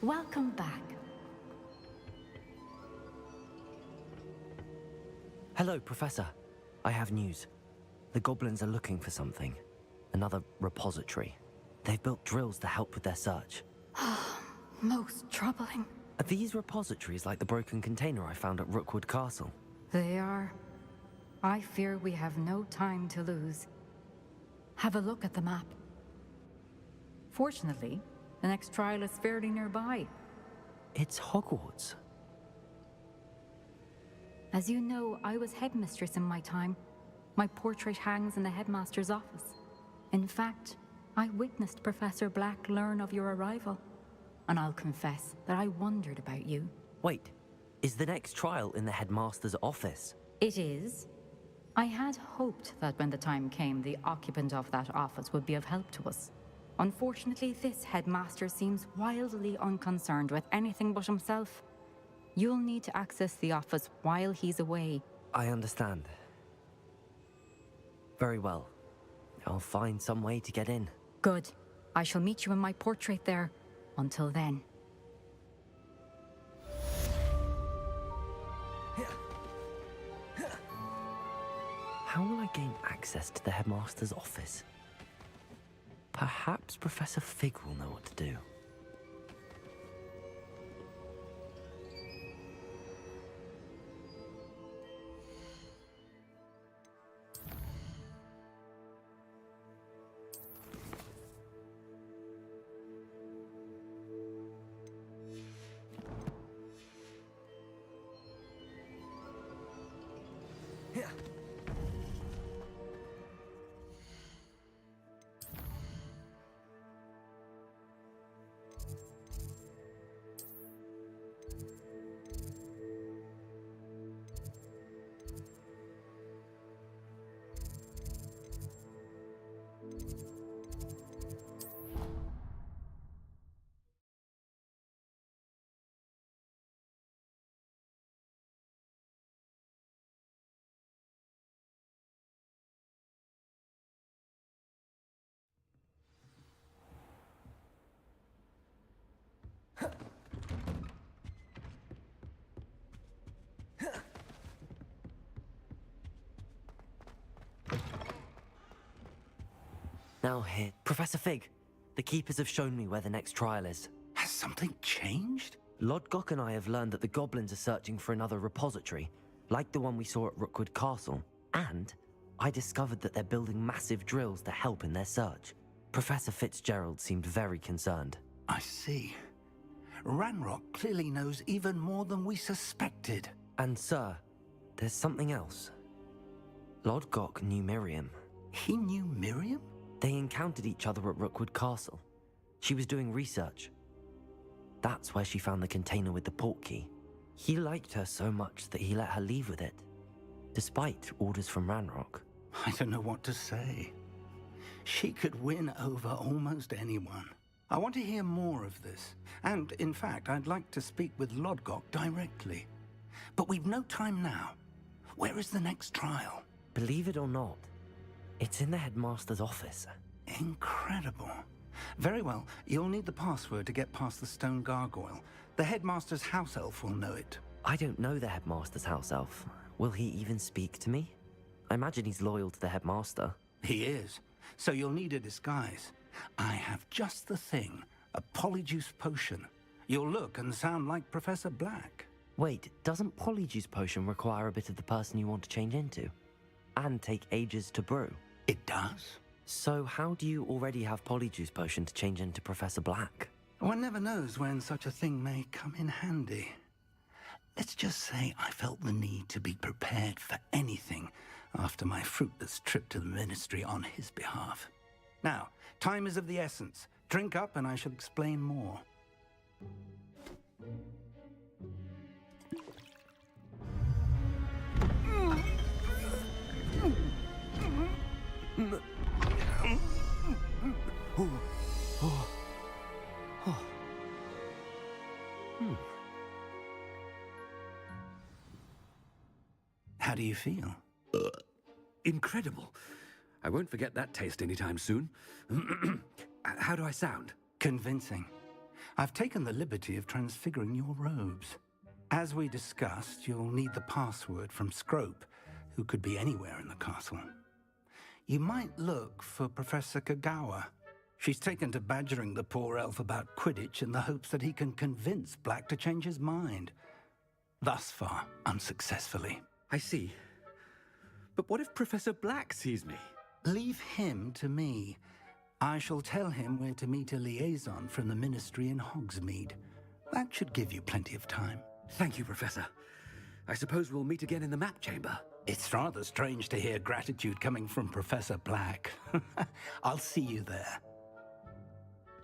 Welcome back. Hello, Professor. I have news. The goblins are looking for something. Another repository. They've built drills to help with their search. Most troubling. Are these repositories like the broken container I found at Rookwood Castle? They are. I fear we have no time to lose. Have a look at the map. Fortunately, the next trial is fairly nearby. It's Hogwarts. As you know, I was headmistress in my time. My portrait hangs in the headmaster's office. In fact, I witnessed Professor Black learn of your arrival. And I'll confess that I wondered about you. Wait, is the next trial in the headmaster's office? It is. I had hoped that when the time came, the occupant of that office would be of help to us. Unfortunately, this headmaster seems wildly unconcerned with anything but himself. You'll need to access the office while he's away. I understand. Very well. I'll find some way to get in. Good. I shall meet you in my portrait there. Until then. How will I gain access to the headmaster's office? Perhaps Professor Fig will know what to do. Now here, Professor Fig. The Keepers have shown me where the next trial is. Has something changed? Lodgok and I have learned that the goblins are searching for another repository, like the one we saw at Rookwood Castle. And I discovered that they're building massive drills to help in their search. Professor Fitzgerald seemed very concerned. I see. Ranrock clearly knows even more than we suspected. And sir, there's something else. Lodgok knew Miriam. He knew Miriam? They encountered each other at Rookwood Castle. She was doing research. That's where she found the container with the portkey. He liked her so much that he let her leave with it, despite orders from Ranrock. I don't know what to say. She could win over almost anyone. I want to hear more of this. And, in fact, I'd like to speak with Lodgok directly. But we've no time now. Where is the next trial? Believe it or not, it's in the headmaster's office. Incredible. Very well, you'll need the password to get past the stone gargoyle. The headmaster's house elf will know it. I don't know the headmaster's house elf. Will he even speak to me? I imagine he's loyal to the headmaster. He is. So you'll need a disguise. I have just the thing. A polyjuice potion. You'll look and sound like Professor Black. Wait, doesn't Polyjuice Potion require a bit of the person you want to change into? And take ages to brew? It does. So how do you already have Polyjuice Potion to change into Professor Black? One never knows when such a thing may come in handy. Let's just say I felt the need to be prepared for anything after my fruitless trip to the ministry on his behalf. Now, time is of the essence. Drink up and I shall explain more. How do you feel? Incredible. I won't forget that taste anytime soon. How do I sound? Convincing. I've taken the liberty of transfiguring your robes. As we discussed, you'll need the password from Scrope, who could be anywhere in the castle. You might look for Professor Kagawa. She's taken to badgering the poor elf about Quidditch in the hopes that he can convince Black to change his mind. Thus far, unsuccessfully. I see. But what if Professor Black sees me? Leave him to me. I shall tell him where to meet a liaison from the Ministry in Hogsmeade. That should give you plenty of time. Thank you, Professor. I suppose we'll meet again in the map chamber. It's rather strange to hear gratitude coming from Professor Black. I'll see you there.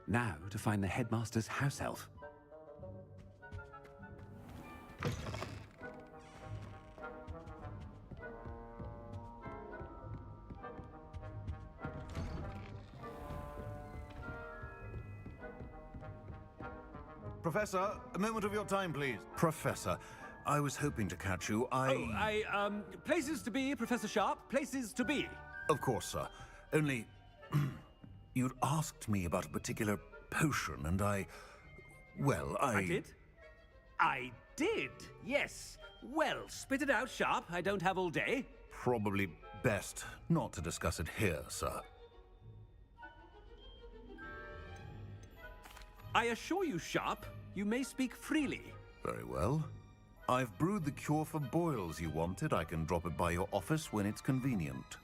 Now to find the headmaster's house elf. Professor, a moment of your time, please. Professor, I was hoping to catch you. Places to be, Professor Sharp, places to be. Of course, sir. Only... you'd asked me about a particular potion, and I did? I did, yes. Well, spit it out, Sharp. I don't have all day. Probably best not to discuss it here, sir. I assure you, Sharp, you may speak freely. Very well. I've brewed the cure for boils you wanted. I can drop it by your office when it's convenient.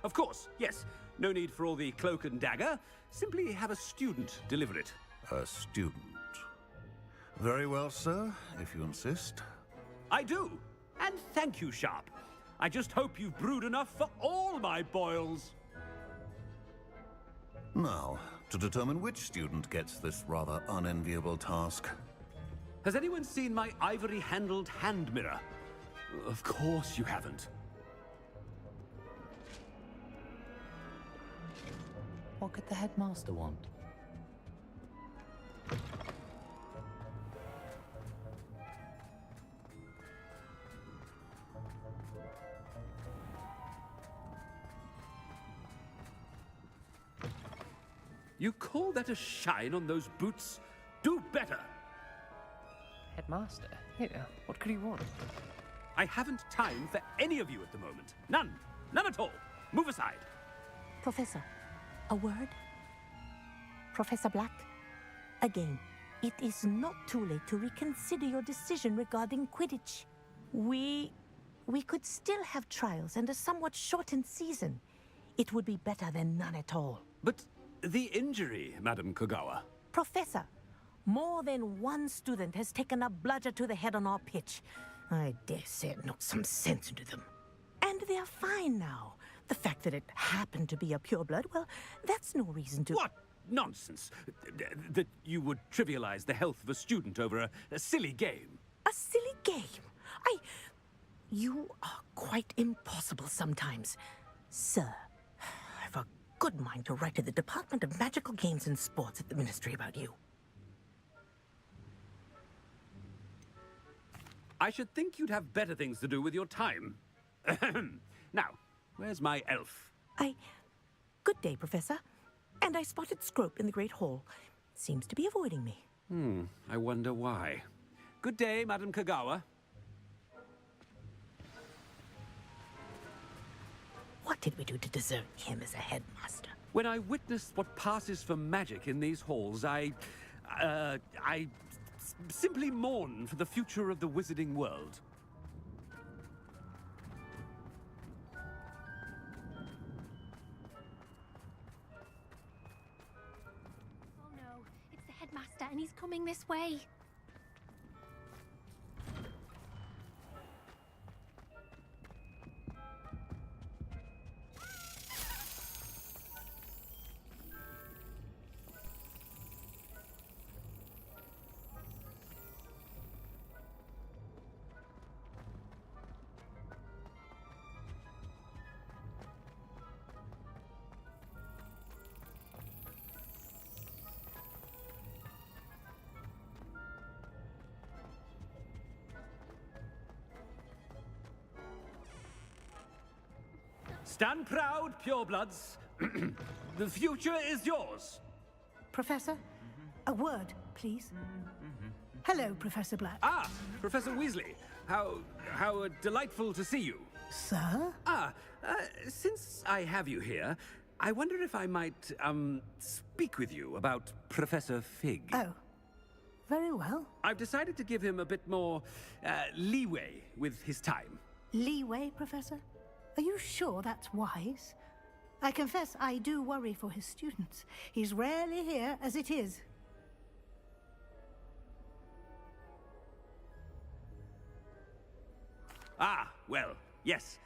Of course, yes. No need for all the cloak and dagger. Simply have a student deliver it. A student. Very well, sir, if you insist. I do. And thank you, Sharp. I just hope you've brewed enough for all my boils. Now, to determine which student gets this rather unenviable task. Has anyone seen my ivory-handled hand mirror? Of course you haven't. What could the headmaster want? You call that a shine on those boots? Do better! Headmaster? Here, what could he want? I haven't time for any of you at the moment. None. None at all. Move aside. Professor, a word? Professor Black? Again, it is not too late to reconsider your decision regarding Quidditch. We could still have trials and a somewhat shortened season. It would be better than none at all. But the injury, Madam Kagawa. Professor, more than one student has taken a bludger to the head on our pitch. I dare say it knocked some sense into them. And they're fine now. The fact that it happened to be a pureblood, well, that's no reason to... What nonsense! That you would trivialize the health of a student over a silly game. A silly game? You are quite impossible sometimes. Sir, I've a good mind to write to the Department of Magical Games and Sports at the Ministry about you. I should think you'd have better things to do with your time. Now, where's my elf? Good day, Professor. And I spotted Scrope in the Great Hall. Seems to be avoiding me. I wonder why. Good day, Madam Kagawa. What did we do to deserve him as a headmaster? When I witnessed what passes for magic in these halls, I simply mourn for the future of the wizarding world. Oh no, it's the headmaster and he's coming this way. Stand proud, purebloods. The future is yours. Professor, a word, please. Hello, Professor Black. Ah, Professor Weasley. How delightful to see you. Sir? Since I have you here, I wonder if I might, speak with you about Professor Fig. Oh, very well. I've decided to give him a bit more, leeway with his time. Leeway, Professor? Are you sure that's wise? I confess I do worry for his students. He's rarely here as it is. Ah, well, yes.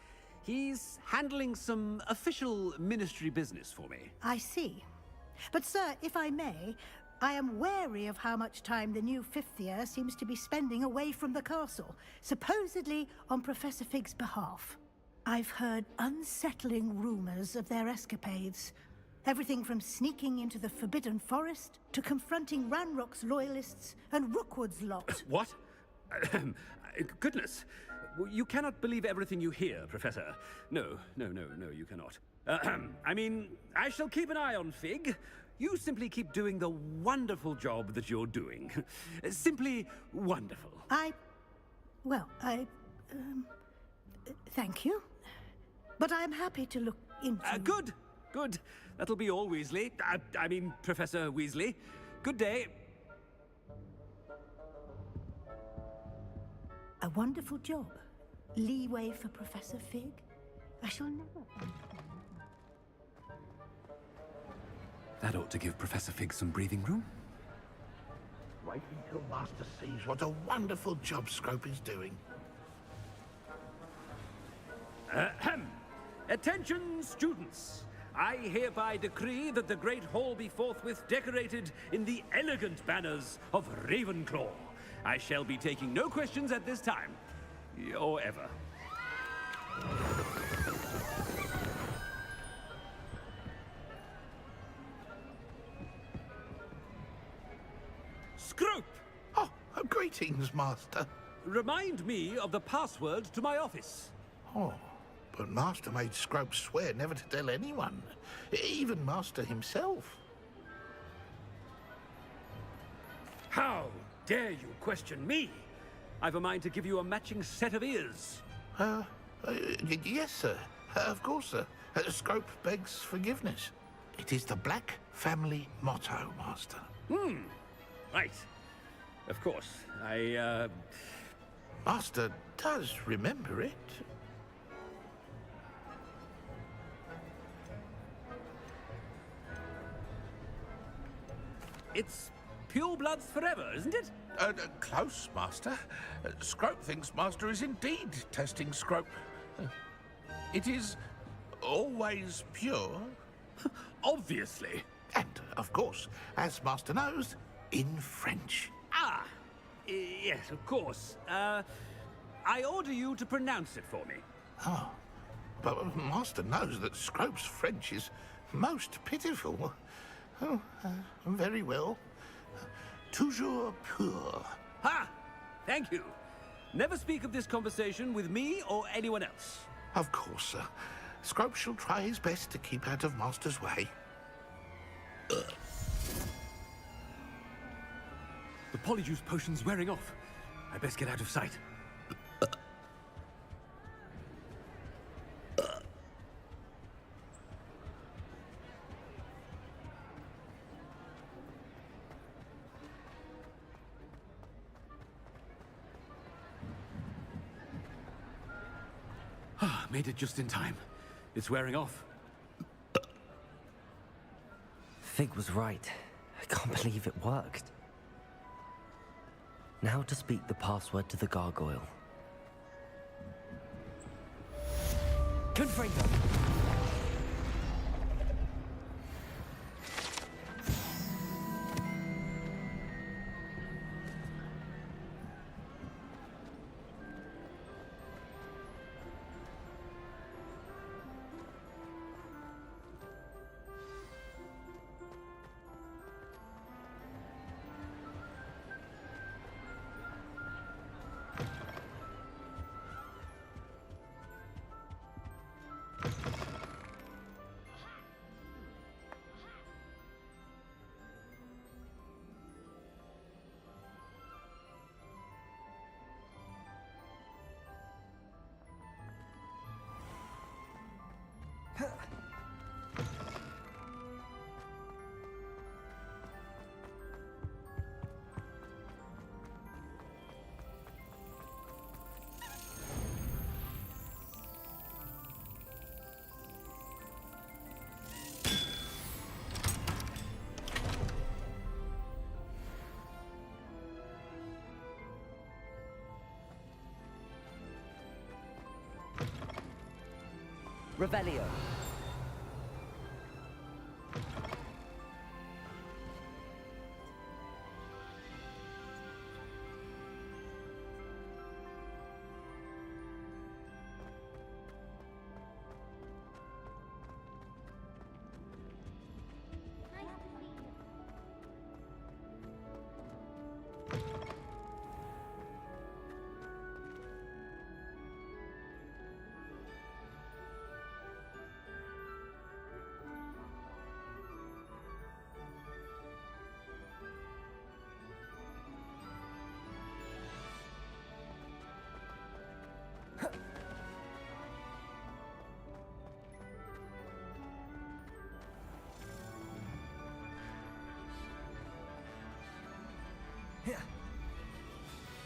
He's handling some official ministry business for me. I see. But, sir, if I may, I am wary of how much time the new fifth year seems to be spending away from the castle, supposedly on Professor Fig's behalf. I've heard unsettling rumors of their escapades. Everything from sneaking into the Forbidden Forest to confronting Ranrock's loyalists and Rookwood's lot. What? Goodness. You cannot believe everything you hear, Professor. No, you cannot. I mean, I shall keep an eye on Fig. You simply keep doing the wonderful job that you're doing. Simply wonderful. Thank you. But I'm happy to look into... Good. That'll be all, Weasley. I mean, Professor Weasley. Good day. A wonderful job. Leeway for Professor Fig? I shall never... That ought to give Professor Fig some breathing room. Wait until Master sees what a wonderful job Scrope is doing. Attention, students! I hereby decree that the Great Hall be forthwith decorated in the elegant banners of Ravenclaw. I shall be taking no questions at this time. Or ever. Scrope! Oh, greetings, Master. Remind me of the password to my office. Oh, but Master made Scrope swear never to tell anyone, even Master himself. How dare you question me? I've a mind to give you a matching set of ears. Yes, sir. Of course, sir. Scrope begs forgiveness. It is the Black family motto, Master. Right. Of course. Master does remember it. It's pure bloods forever, isn't it? Close, Master. Scrope thinks Master is indeed testing Scrope. It is always pure. Obviously. And, of course, as Master knows, in French. Yes, of course. I order you to pronounce it for me. Oh, but Master knows that Scrope's French is most pitiful. Oh, very well. Toujours pur. Ha! Thank you. Never speak of this conversation with me or anyone else. Of course, sir. Scrope shall try his best to keep out of Master's way. The polyjuice potion's wearing off. I best get out of sight. Made it just in time. It's wearing off. Fig was right. I can't believe it worked. Now to speak the password to the gargoyle. Confringo! Revelio.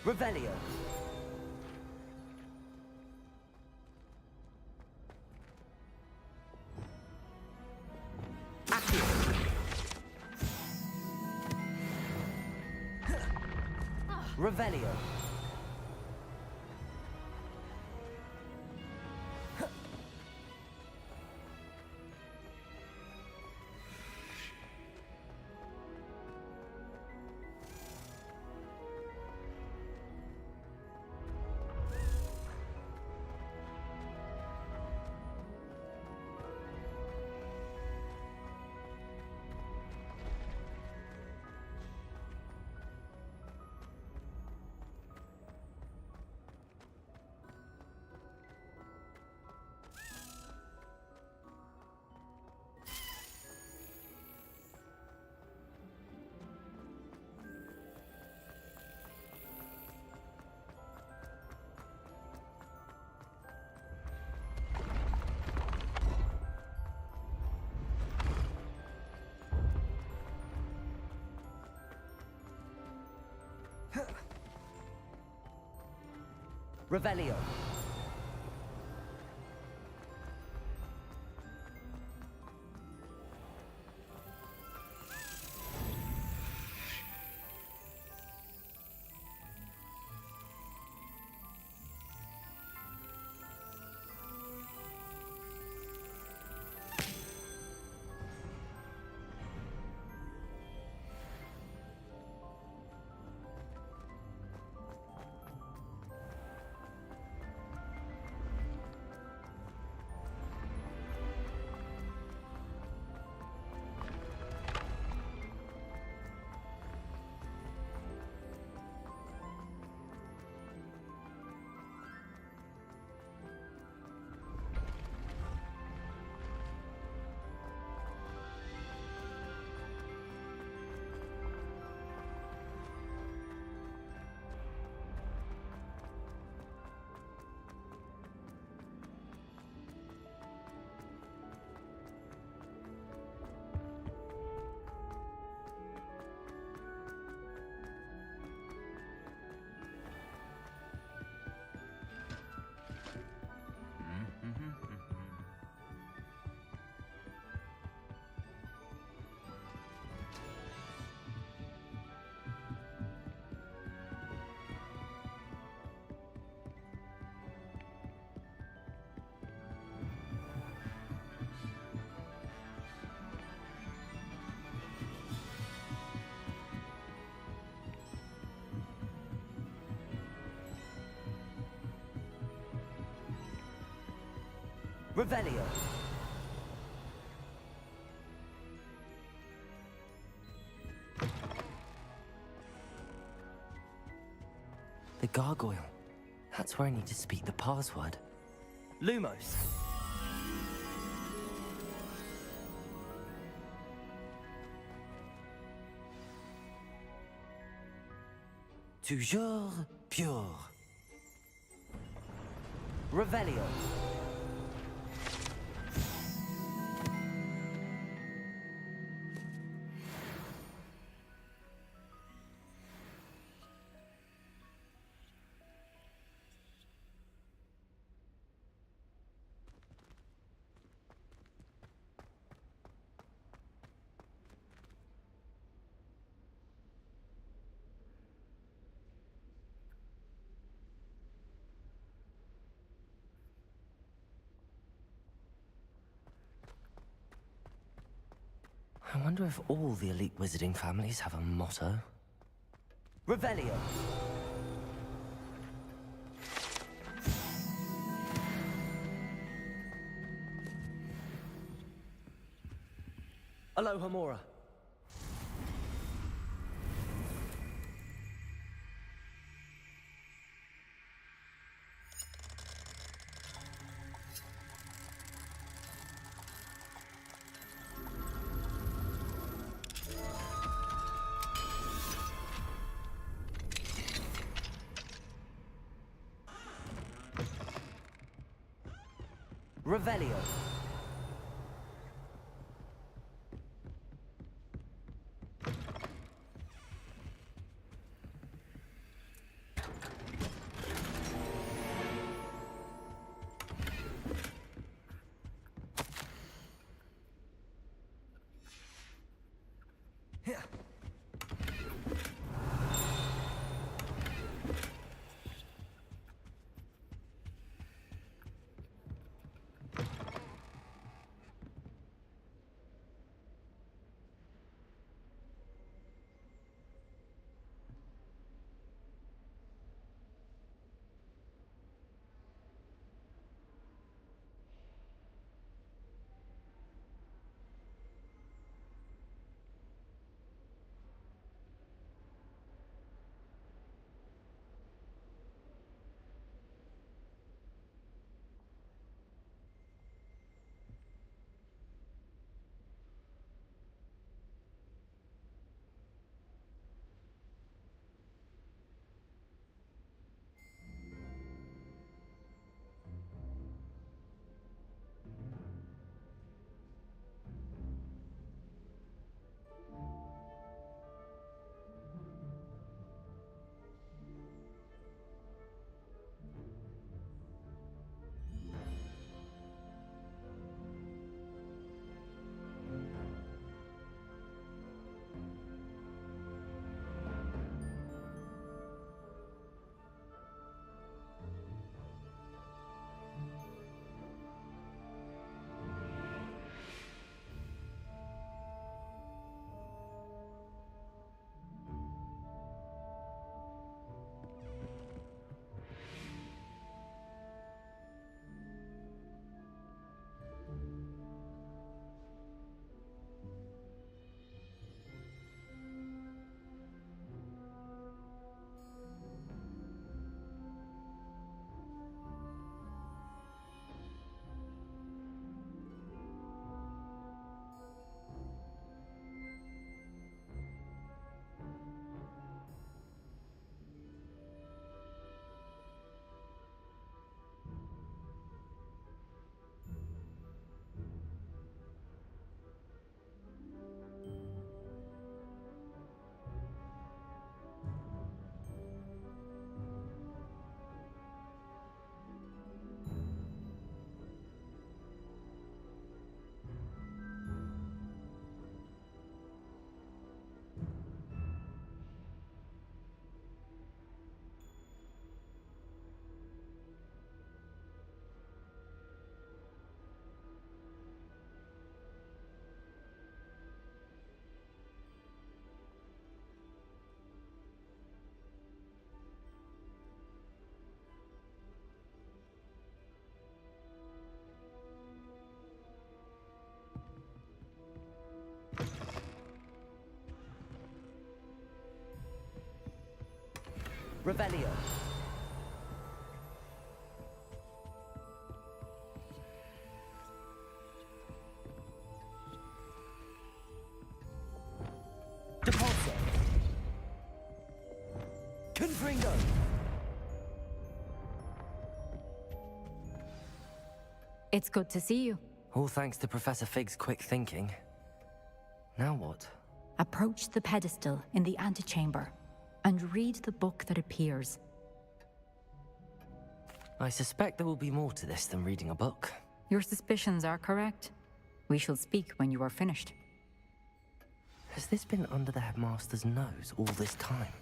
Revelio. Accio. Revelio. Revelio. Revelio. The gargoyle. That's where I need to speak the password. Lumos. Toujours pure. Revelio. wonder if all the elite wizarding families have a motto. Revelio. Aloha Mora. Revelio. Revelio. Depulso. Confringo. It's good to see you. All thanks to Professor Fig's quick thinking. Now what? Approach the pedestal in the antechamber and read the book that appears. I suspect there will be more to this than reading a book. Your suspicions are correct. We shall speak when you are finished. Has this been under the headmaster's nose all this time?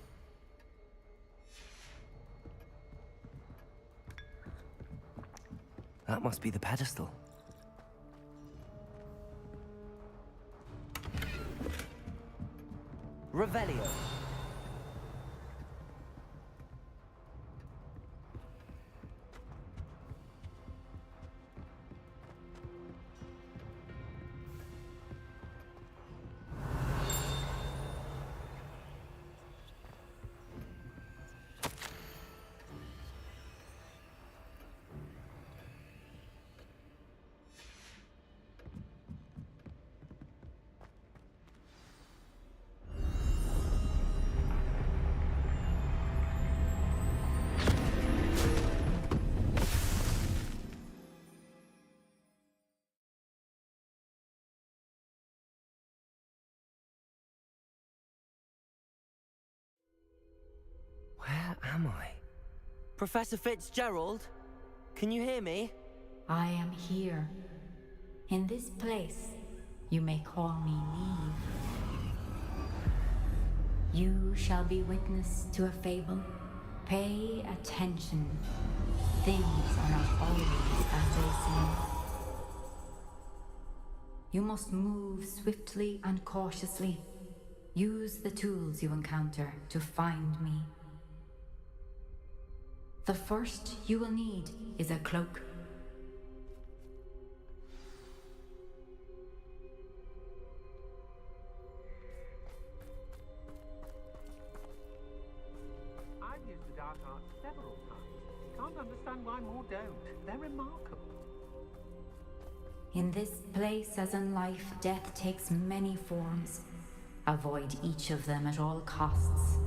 That must be the pedestal. Revelio. Where am I? Professor Fitzgerald? Can you hear me? I am here. In this place, you may call me Neve. You shall be witness to a fable. Pay attention. Things are not always as they seem. You must move swiftly and cautiously. Use the tools you encounter to find me. The first you will need is a cloak. I've used the dark arts several times. Can't understand why more don't. They're remarkable. In this place, as in life, death takes many forms. Avoid each of them at all costs.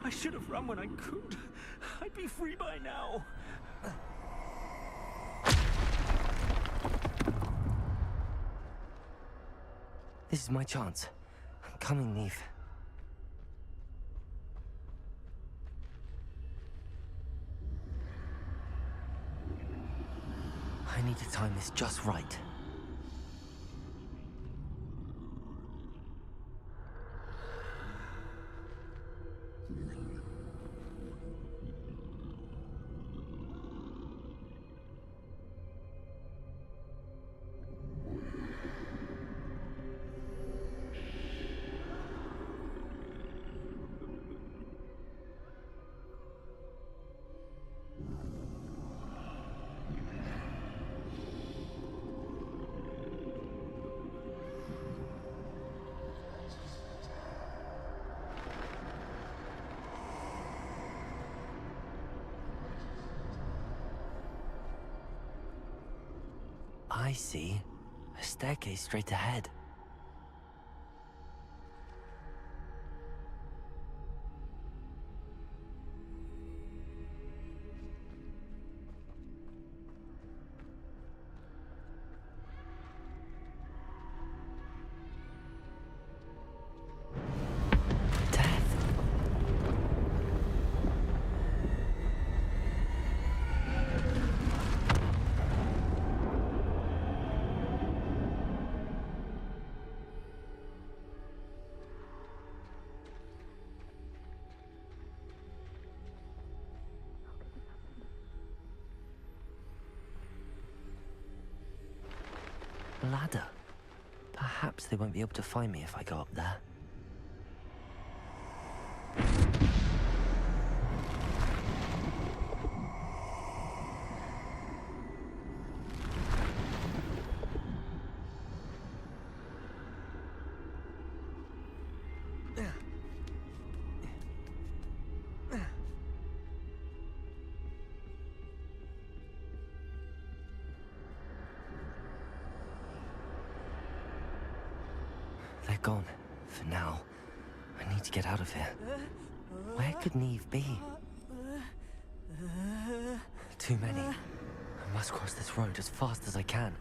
I should have run when I could. I'd be free by now. This is my chance. I'm coming, Neve. I need to time this just right. I see. A staircase straight ahead. Ladder. Perhaps they won't be able to find me if I go up there. They're gone. For now. I need to get out of here. Where could Neve be? Too many. I must cross this road as fast as I can.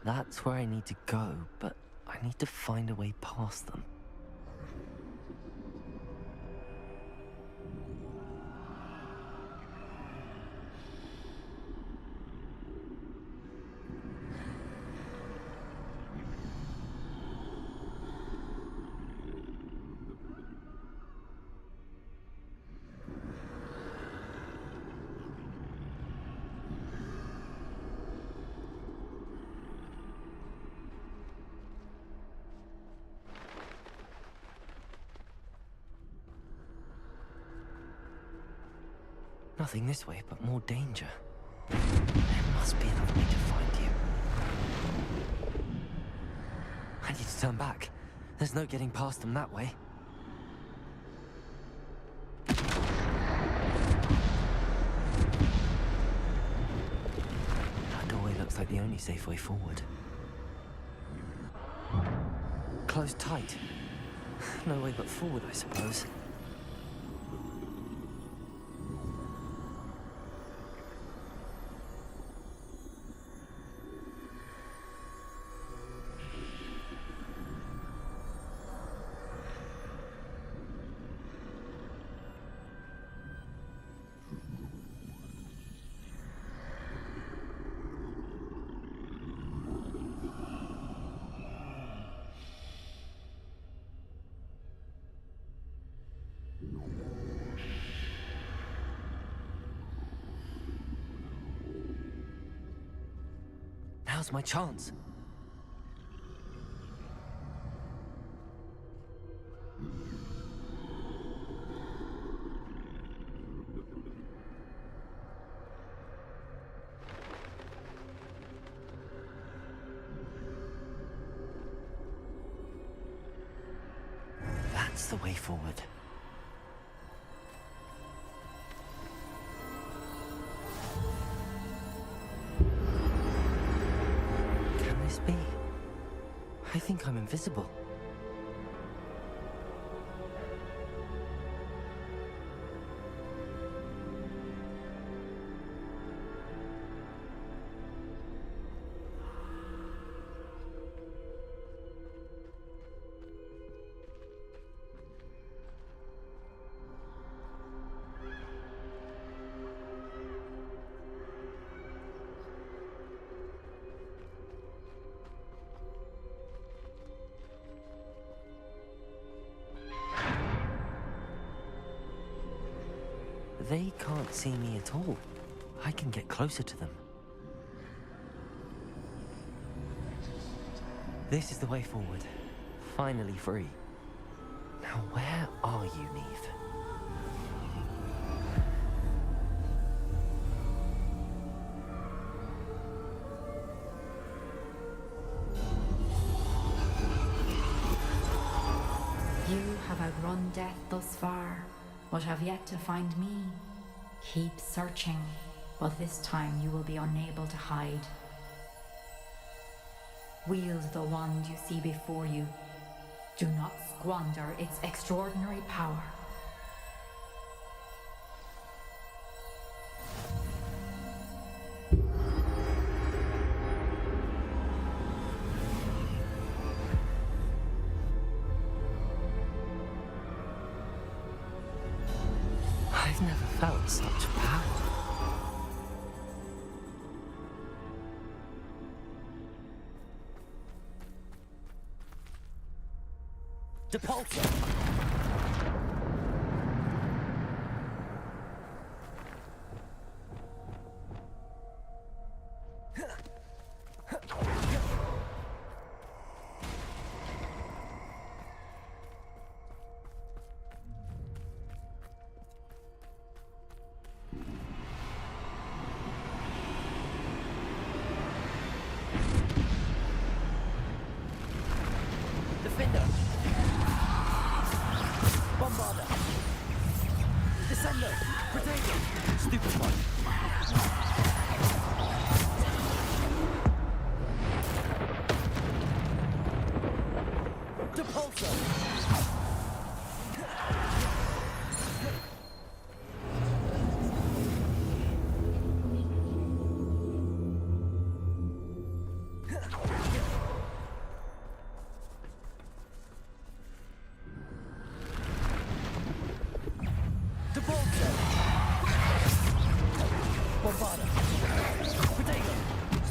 That's where I need to go, but I need to find a way past them. Nothing this way, but more danger. There must be another way to find you. I need to turn back. There's no getting past them that way. That doorway looks like the only safe way forward. Closed tight. No way but forward, I suppose. Now's my chance. That's the way forward. Be? I think I'm invisible. They can't see me at all. I can get closer to them. This is the way forward. Finally free. Now where are you, Neve? You have outrun death thus far, but have yet to find me. Keep searching, but this time you will be unable to hide. Wield the wand you see before you. Do not squander its extraordinary power. I've never felt such power. Depulsor!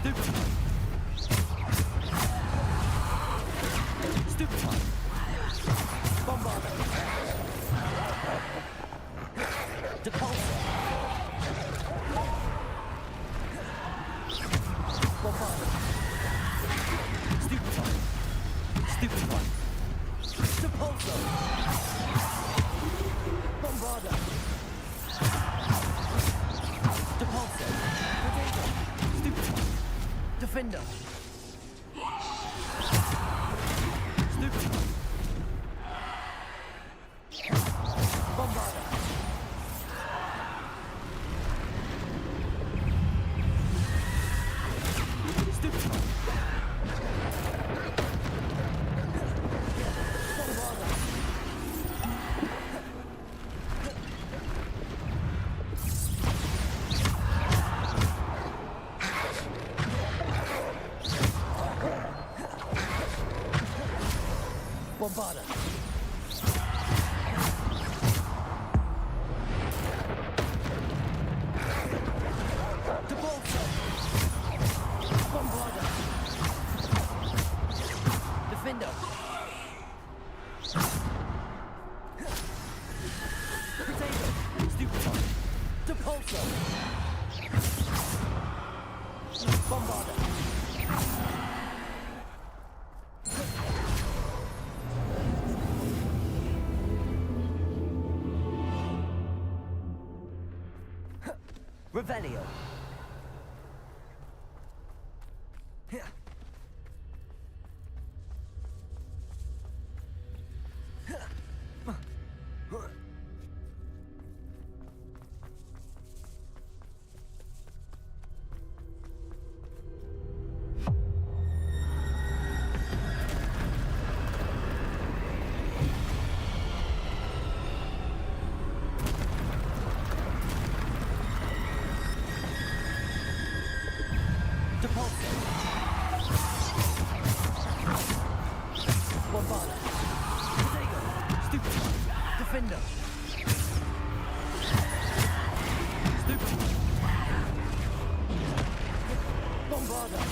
Stupefy. Stupefy. Bombarder. Depulsor. Bombarder. Stupefy. Stupefy. Depulsor. Bombarder. Depulsor. Potato. Stupefy. Defender. Stupefy. Bombarder. Stupefy. Bombarder. Bombarder. Depulsor. Bombarder. Defender. Potato. Stupefy. Depulsor. Bombarder. Revelio. Depulsor. Bombarder. Potato. Stupefy. Defender. Stupefy. Bombarder.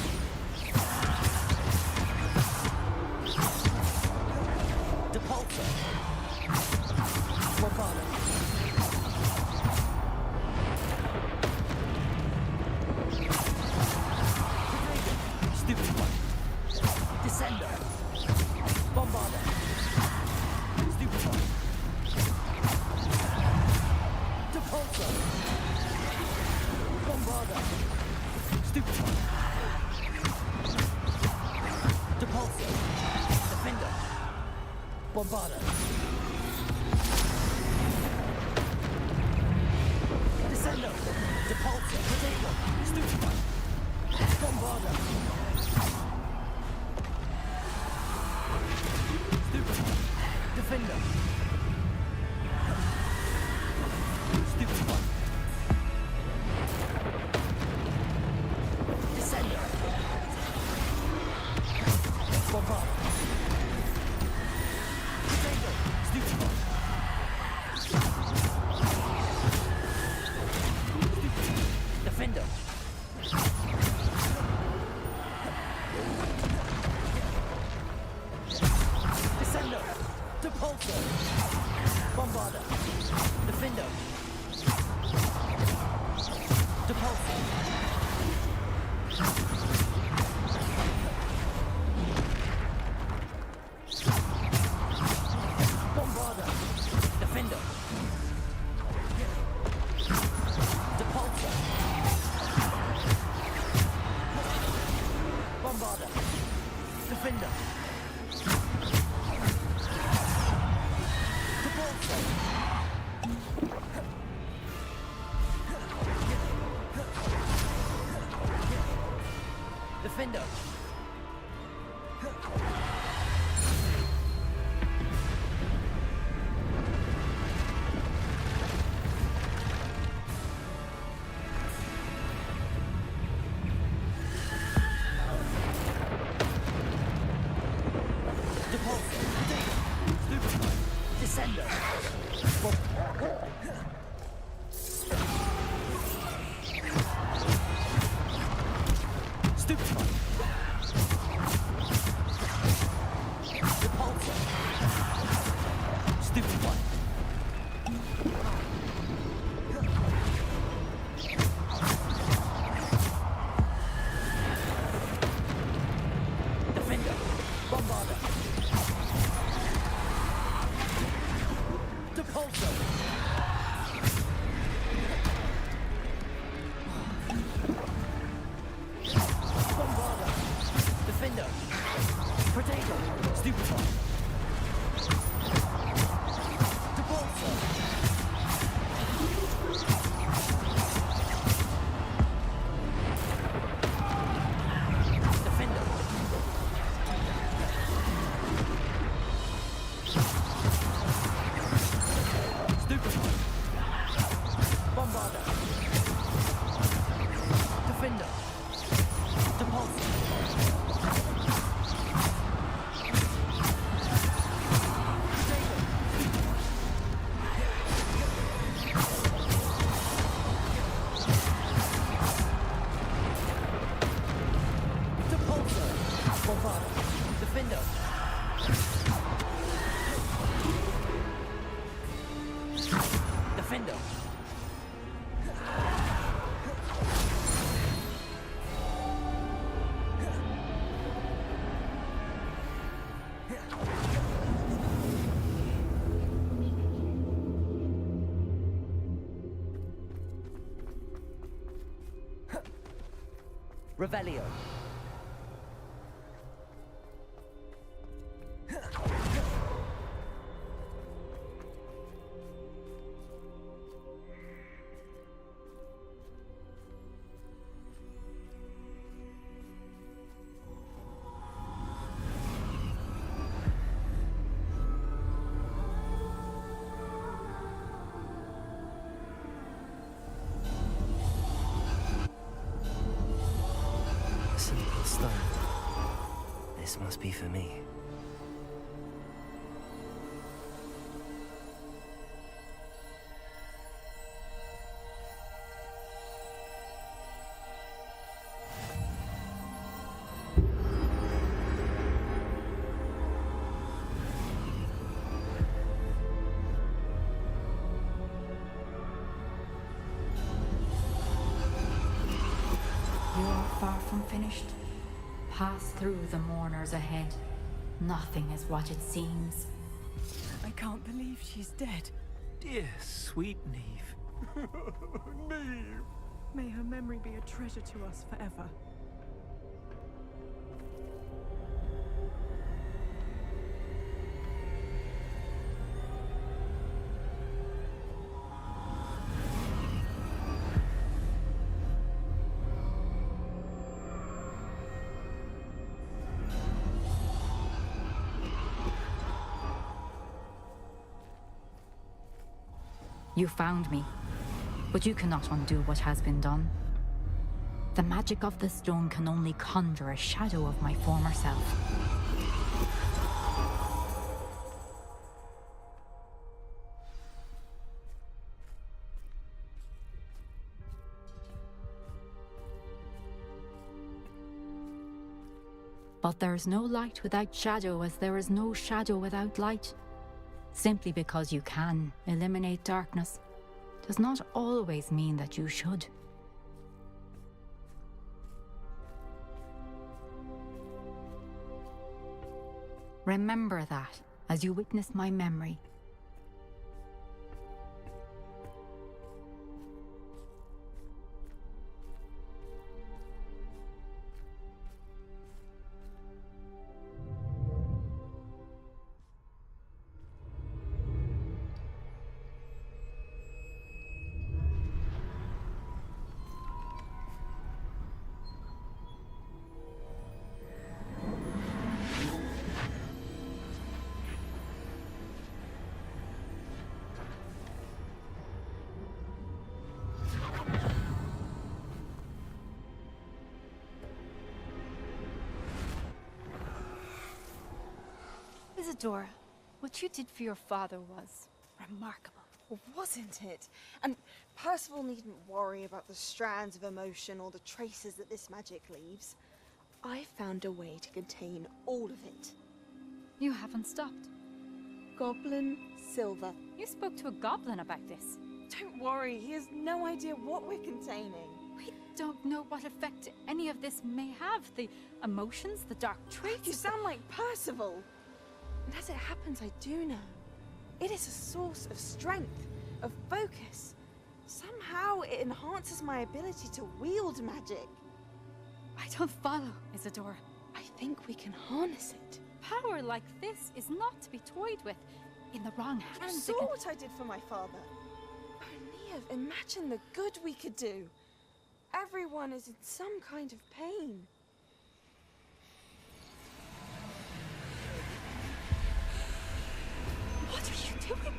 Depulsor. Bombarder. Stupefy. Descender. Bombarder. Stupefy. Depulsor. Bombarder. Stupefy. Depulsor. Defender. Bombarder. Descender. Depulsor. Potato. Stupefy. Bombarder. Stupefy. Defender. Stupefy. Descender. Bombarder. Potato. Stupefy. Defender. Descender. Depulsor. Bombarder. Defender. Depulsor. Bombarder. Defender. Depulsor. Bombarder. Defender. Depulsor. Defender. Descender. Stupefy. Repulsor. Stupefy. Defender. Bombarder. Depulsor. Bombarder. Defender. Potato. Stupefy. Depulsor. Defender. Stupefy. Bombarder. Defender. Depulsor. Depulsor. Bombarder. Defender. Defender. Revelio. A simple stone. This must be for me. You are far from finished. Pass through the mourners ahead. Nothing is what it seems. I can't believe she's dead. Dear, sweet Neve. Neve! May her memory be a treasure to us forever. You found me, but you cannot undo what has been done. The magic of the stone can only conjure a shadow of my former self. But there is no light without shadow, as there is no shadow without light. Simply because you can eliminate darkness does not always mean that you should. Remember that as you witness my memory. Isadora, what you did for your father was remarkable. wasn't it? And Percival needn't worry about the strands of emotion or the traces that this magic leaves. I found a way to contain all of it. You haven't stopped. Goblin Silver. You spoke to a goblin about this. Don't worry, he has no idea what we're containing. We don't know what effect any of this may have. The emotions, the dark traits. You sound like Percival. And as it happens, I do know. It is a source of strength, of focus. Somehow it enhances my ability to wield magic. I don't follow, Isadora. I think we can harness it. Power like this is not to be toyed with. In the wrong You hands, saw what I did for my father. Oh, Neve, imagine the good we could do. Everyone is in some kind of pain. What are you doing?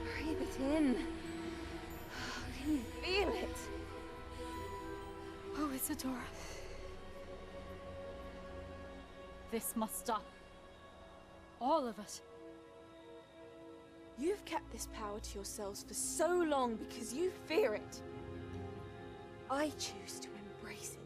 Breathe it in. Can you feel it? Oh, Isadora. This must stop. All of it. You've kept this power to yourselves for so long because you fear it. I choose to embrace it.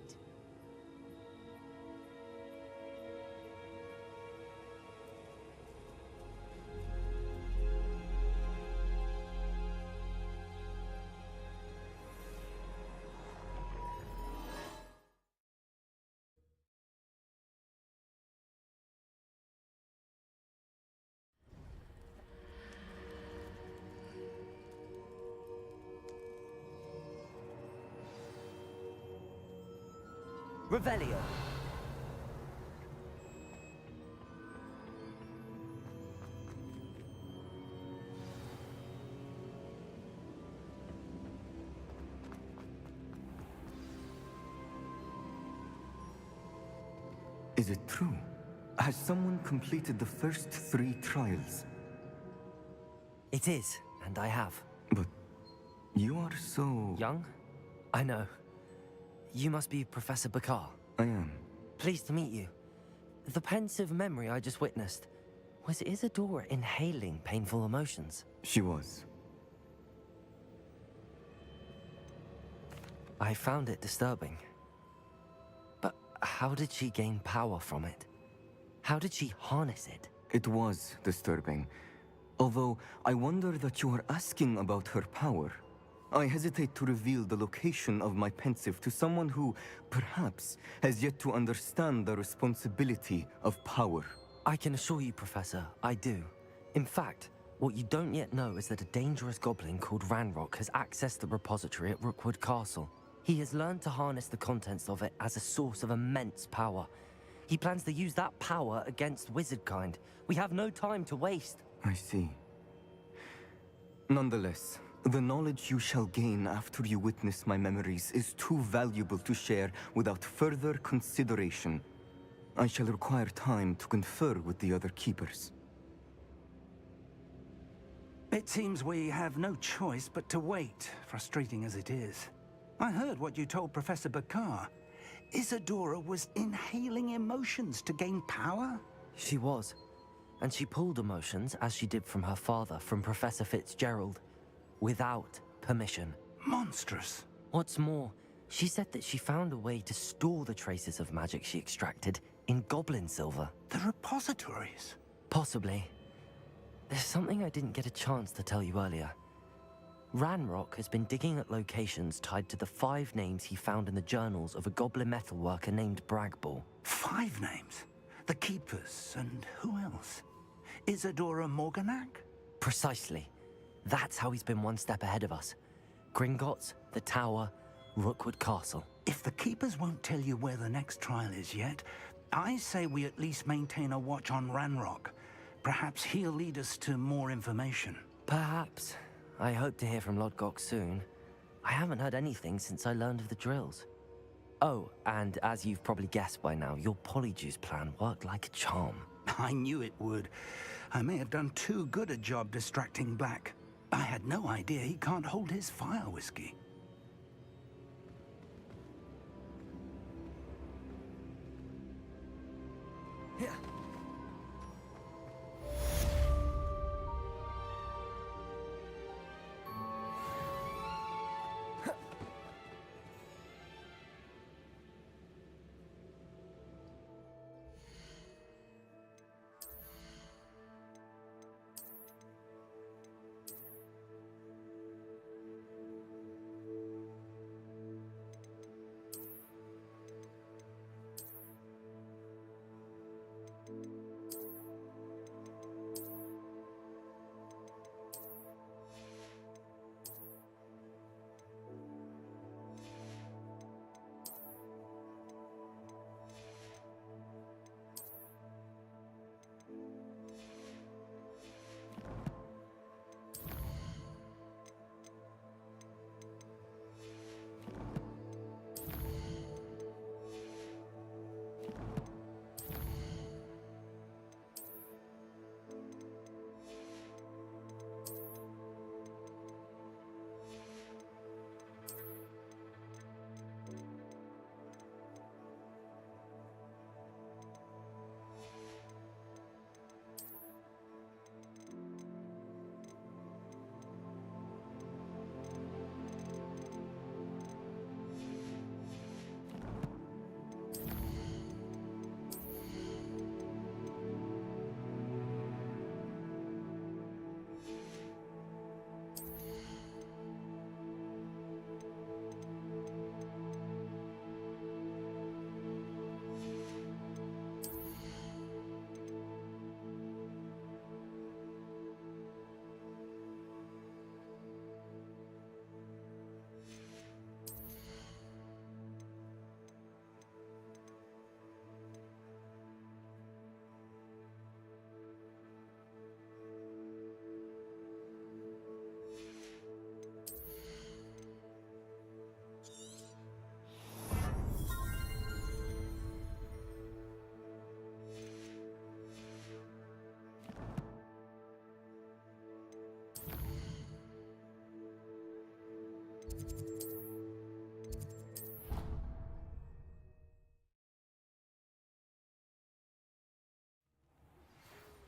Revelio. Is it true? Has someone completed the first 3 trials? It is, and I have. But you are so... Young? I know. You must be Professor Bakar. I am. Pleased to meet you. The pensive memory I just witnessed, was Isadora inhaling painful emotions? She was. I found it disturbing. But how did she gain power from it? How did she harness it? It was disturbing. Although, I wonder that you are asking about her power. I hesitate to reveal the location of my pensive to someone who, perhaps, has yet to understand the responsibility of power. I can assure you, Professor, I do. In fact, what you don't yet know is that a dangerous goblin called Ranrock has accessed the repository at Rookwood Castle. He has learned to harness the contents of it as a source of immense power. He plans to use that power against wizardkind. We have no time to waste. I see. Nonetheless, the knowledge you shall gain after you witness my memories is too valuable to share without further consideration. I shall require time to confer with the other keepers. It seems we have no choice but to wait, frustrating as it is. I heard what you told Professor Bakar. Isadora was inhaling emotions to gain power? She was. And she pulled emotions, as she did from her father, from Professor Fitzgerald, without permission. Monstrous. What's more, she said that she found a way to store the traces of magic she extracted in goblin silver. The repositories? Possibly. There's something I didn't get a chance to tell you earlier. Ranrock has been digging at locations tied to the 5 names he found in the journals of a goblin metalworker named Bragball. 5 names? The Keepers, and who else? Isadora Morganac? Precisely. That's how he's been one step ahead of us. Gringotts, the Tower, Rookwood Castle. If the Keepers won't tell you where the next trial is yet, I say we at least maintain a watch on Ranrock. Perhaps he'll lead us to more information. Perhaps. I hope to hear from Lodgok soon. I haven't heard anything since I learned of the drills. Oh, and as you've probably guessed by now, your Polyjuice plan worked like a charm. I knew it would. I may have done too good a job distracting Black. I had no idea he can't hold his fire whiskey.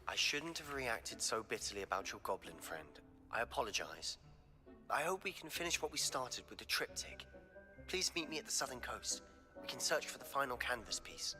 I shouldn't have reacted so bitterly about your goblin friend. I apologize. I hope we can finish what we started with the triptych. Please meet me at the southern coast. We can search for the final canvas piece.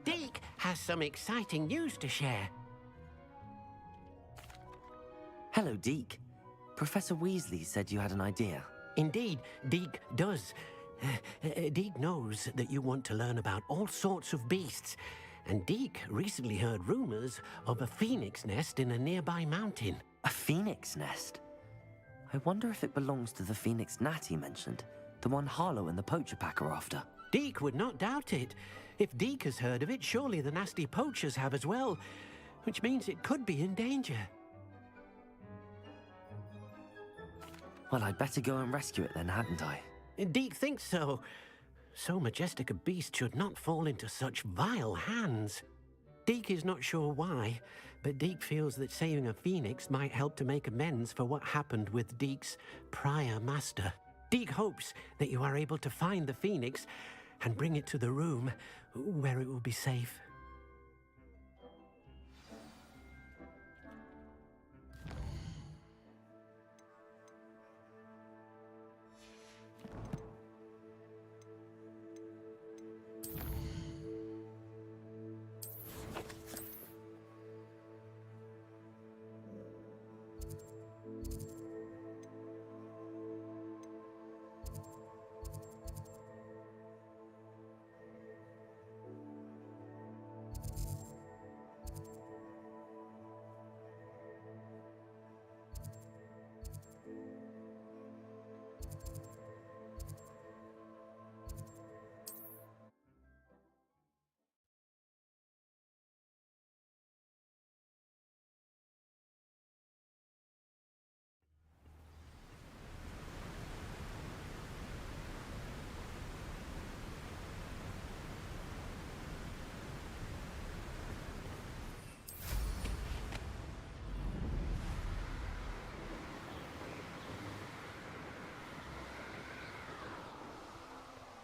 Deke has some exciting news to share. Hello, Deke. Professor Weasley said you had an idea. Indeed, Deke does. Deke knows that you want to learn about all sorts of beasts, and Deke recently heard rumors of a phoenix nest in a nearby mountain. A phoenix nest? I wonder if it belongs to the phoenix gnat he mentioned, the one Harlow and the poacher pack are after. Deke would not doubt it. If Deke has heard of it, surely the nasty poachers have as well, which means it could be in danger. Well, I'd better go and rescue it then, hadn't I? Deke thinks so. So majestic a beast should not fall into such vile hands. Deke is not sure why, but Deke feels that saving a phoenix might help to make amends for what happened with Deke's prior master. Deke hopes that you are able to find the phoenix and bring it to the room where it will be safe.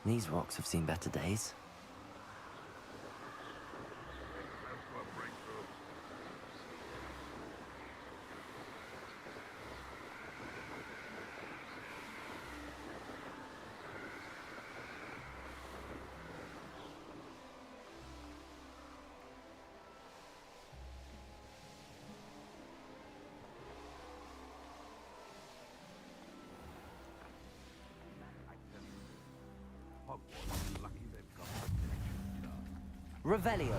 These rocks have seen better days. Lucky they've got Revelio.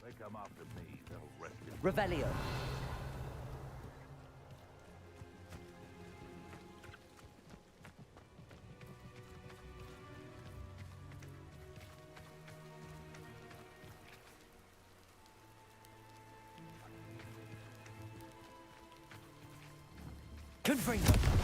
They come after me, they'll rescue. Revelio. Confringo.